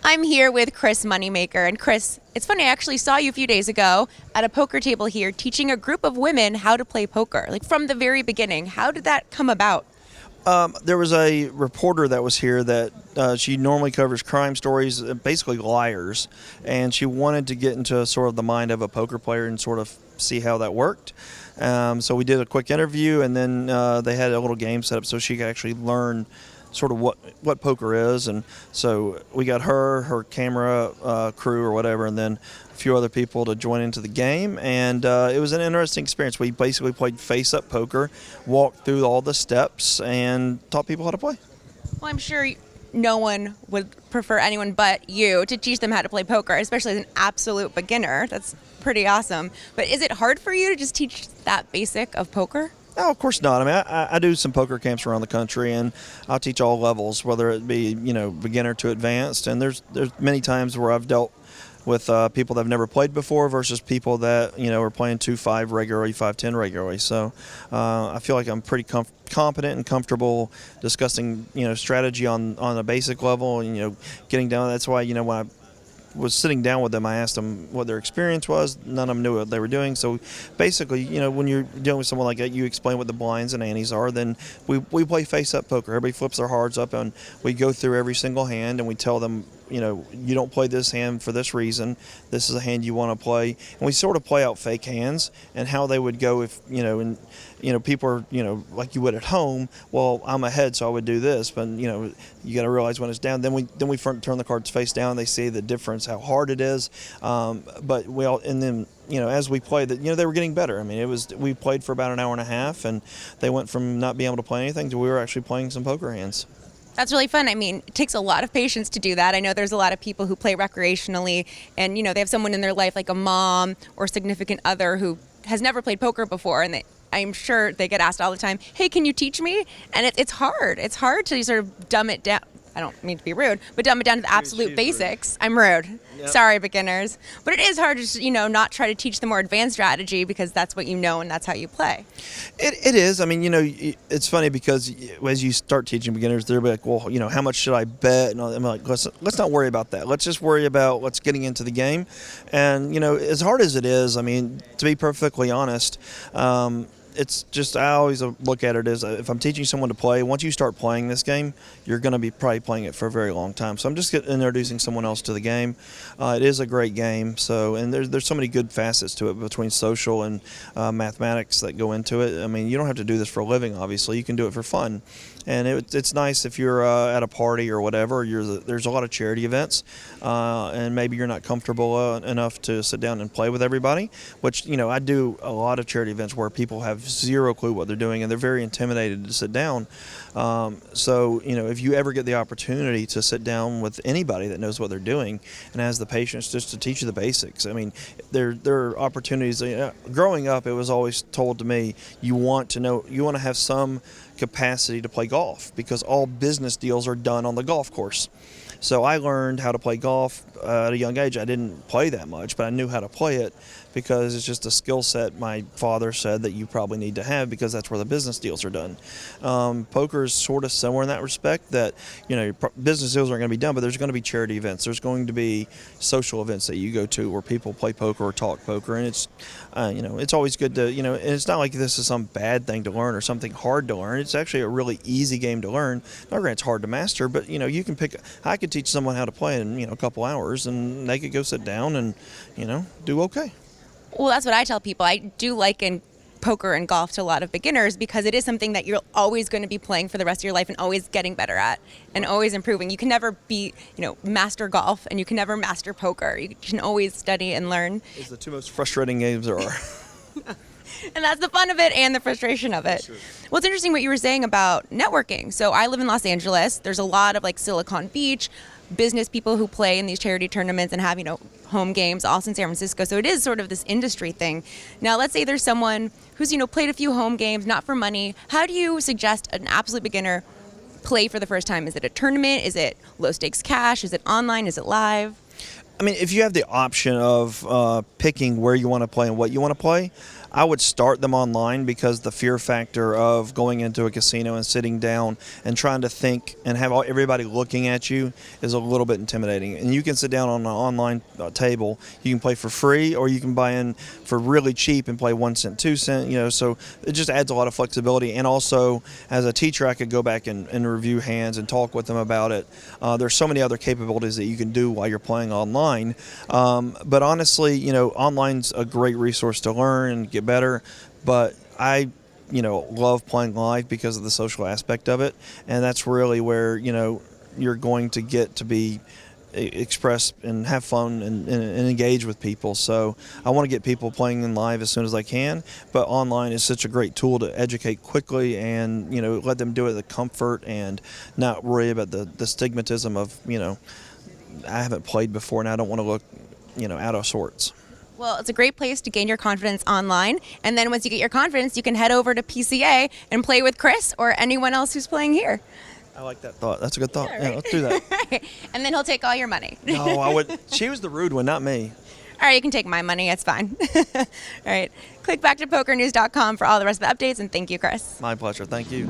I'm here with Chris Moneymaker. And Chris, it's funny, I actually saw you a few days ago at a poker table here teaching a group of women how to play poker, like from the very beginning. How did that come about? There was a reporter that was here that she normally covers crime stories, basically liars, and she wanted to get into sort of the mind of a poker player and sort of see how that worked. So we did a quick interview, and then they had a little game set up so she could actually learn sort of what poker is. And so we got her camera crew or whatever, and then a few other people to join into the game. And it was an interesting experience. We basically played face-up poker, walked through all the steps, and taught people how to play. Well, I'm sure no one would prefer anyone but you to teach them how to play poker, especially as an absolute beginner. That's pretty awesome. But is it hard for you to just teach that basic of poker? No, of course not. I mean, I do some poker camps around the country, and I'll teach all levels, whether it be beginner to advanced. And there's many times where I've dealt with people that have never played before versus people that are playing 2-5 regularly, 5-10 regularly. So I feel like I'm pretty competent and comfortable discussing strategy on a basic level, and getting down. That's why when I was sitting down with them, I asked them what their experience was. None of them knew what they were doing. So basically, when you're dealing with someone like that, you explain what the blinds and antes are. Then we play face-up poker. Everybody flips their cards up, and we go through every single hand, and we tell them, you don't play this hand for this reason. This is a hand you want to play. And we sort of play out fake hands and how they would go if, people are, like you would at home. Well, I'm ahead, so I would do this. But, you got to realize when it's down. Then we turn the cards face down. They see the difference, how hard it is. But as we played, they were getting better. I mean, we played for about an hour and a half, and they went from not being able to play anything to we were actually playing some poker hands. That's really fun. I mean, it takes a lot of patience to do that. I know there's a lot of people who play recreationally, and they have someone in their life like a mom or significant other who has never played poker before, and I'm sure they get asked all the time, hey, can you teach me? And it's hard. It's hard to sort of dumb it down. I don't mean to be rude, but dumb it down to the absolute basics. Rude. I'm rude. Yep. Sorry, beginners. But it is hard to, not try to teach the more advanced strategy because that's what you know and that's how you play. It is. I mean, it's funny because as you start teaching beginners, they're like, well, how much should I bet? And I'm like, let's not worry about that. Let's just worry about what's getting into the game. And, as hard as it is, I mean, to be perfectly honest, it's just, I always look at it as if I'm teaching someone to play, once you start playing this game, you're going to be probably playing it for a very long time. So I'm just introducing someone else to the game. It is a great game. And there's so many good facets to it between social and mathematics that go into it. I mean, you don't have to do this for a living, obviously. You can do it for fun. And it's nice if you're at a party or whatever. There's a lot of charity events, and maybe you're not comfortable enough to sit down and play with everybody, which, I do a lot of charity events where people have zero clue what they're doing, and they're very intimidated to sit down. So, if you ever get the opportunity to sit down with anybody that knows what they're doing and has the patience just to teach you the basics, I mean, there are opportunities. Growing up, it was always told to me, you want to have some capacity to play golf because all business deals are done on the golf course. So I learned how to play golf at a young age. I didn't play that much, but I knew how to play it because it's just a skill set my father said that you probably need to have because that's where the business deals are done. Poker is sort of similar in that respect that, business deals aren't going to be done, but there's going to be charity events. There's going to be social events that you go to where people play poker or talk poker, and it's, it's always good to, and it's not like this is some bad thing to learn or something hard to learn. It's actually a really easy game to learn. Not granted, it's hard to master, but, you can I could teach someone how to play in, a couple hours, and they could go sit down and, do okay. Well, that's what I tell people. I do liken poker and golf to a lot of beginners because it is something that you're always going to be playing for the rest of your life and always getting better at and always improving. You can never be, master golf, and you can never master poker. You can always study and learn. It's the two most frustrating games there are. And that's the fun of it and the frustration of it. Sure. Well, it's interesting what you were saying about networking. So I live in Los Angeles. There's a lot of Silicon Beach business people who play in these charity tournaments and have, home games, also in San Francisco. So it is sort of this industry thing. Now, let's say there's someone who's, played a few home games, not for money. How do you suggest an absolute beginner play for the first time? Is it a tournament? Is it low stakes cash? Is it online? Is it live? I mean, if you have the option of picking where you want to play and what you want to play, I would start them online, because the fear factor of going into a casino and sitting down and trying to think and have everybody looking at you is a little bit intimidating. And you can sit down on an online table. You can play for free, or you can buy in for really cheap and play 1 cent, 2 cent. You know, so it just adds a lot of flexibility. And also, as a teacher, I could go back and review hands and talk with them about it. There's so many other capabilities that you can do while you're playing online. But honestly, you know, online's a great resource to learn and get better, but I love playing live because of the social aspect of it, and that's really where you're going to get to be express and have fun and engage with people. So I want to get people playing in live as soon as I can, but online is such a great tool to educate quickly and let them do it with comfort and not worry about the stigmatism of I haven't played before and I don't want to look out of sorts. Well, it's a great place to gain your confidence online. And then once you get your confidence, you can head over to PCA and play with Chris or anyone else who's playing here. I like that thought. That's a good thought. Yeah, right? Yeah, let's do that. Right. And then he'll take all your money. No, I would. She was the rude one, not me. All right, you can take my money. It's fine. All right. Click back to PokerNews.com for all the rest of the updates. And thank you, Chris. My pleasure. Thank you.